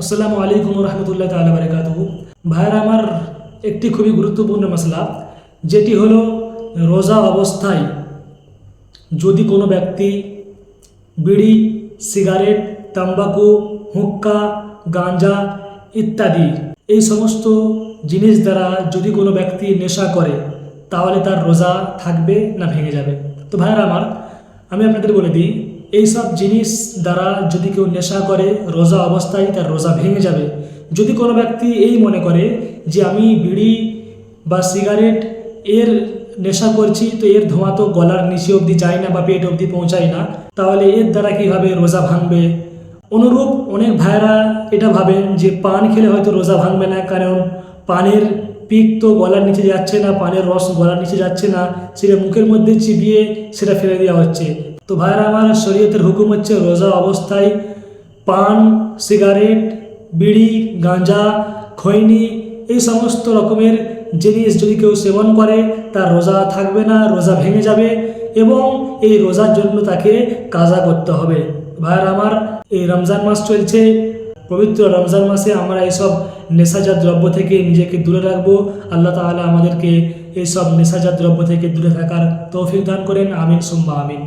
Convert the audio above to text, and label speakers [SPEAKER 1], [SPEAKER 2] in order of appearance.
[SPEAKER 1] আসসালামু আলাইকুম রহমতুল্লাহ তাআলা বারাকাতুহু। ভাইয়েরা আমার, একটি খুবই গুরুত্বপূর্ণ মশলা, যেটি হলো রোজা অবস্থায় যদি কোনো ব্যক্তি বিড়ি, সিগারেট, তাম্বাকু, হুক্কা, গাঁজা ইত্যাদি এই সমস্ত জিনিস দ্বারা যদি কোনো ব্যক্তি নেশা করে, তাহলে তার রোজা থাকবে না ভেঙে যাবে। তো ভাইয়েরা আমার, আমি আপনাদের বলে দিই, এইসব জিনিস দ্বারা যদি কেউ নেশা করে রোজা অবস্থায় তার রোজা ভেঙে যাবে। যদি কোনো ব্যক্তি এই মনে করে যে আমি বিড়ি বা সিগারেট এর নেশা করছি, তো এর ধোঁয়া তো গলার নিচে অবধি যায় না বা পেট অবধি পৌঁছায় না, তাহলে এর দ্বারা কীভাবে রোজা ভাঙবে। অনুরূপ অনেক ভাইয়েরা এটা ভাবেন যে পান খেলে হয়তো রোজা ভাঙবে না, কারণ পানের পিক তো গলার নিচে যাচ্ছে না, পানের রস গলার নিচে যাচ্ছে না, সেটা মুখের মধ্যে চিবিয়ে সেটা ফেলে দেওয়া হচ্ছে। তো ভাইয়েরা আমার, শরীয়তের হুকুম হচ্ছে রোজা অবস্থায় পান, সিগারেট, বিড়ি, গাঁজা, খৈনি এই সমস্ত রকমের জিনিস যদি কেউ সেবন করে তার রোজা থাকবে না, রোজা ভেঙে যাবে এবং এই রোজার জন্য তাকে কাজা করতে হবে। ভাইয়েরা আমার, এই রমজান মাস চলছে, পবিত্র রমজান মাসে আমরা এইসব নেশাজাত দ্রব্য থেকে নিজেকে দূরে রাখবো। আল্লাহ তাআলা আমাদেরকে এইসব নেশাজাত দ্রব্য থেকে দূরে থাকার তৌফিক দান করেন। আমিন সুম্মা আমিন।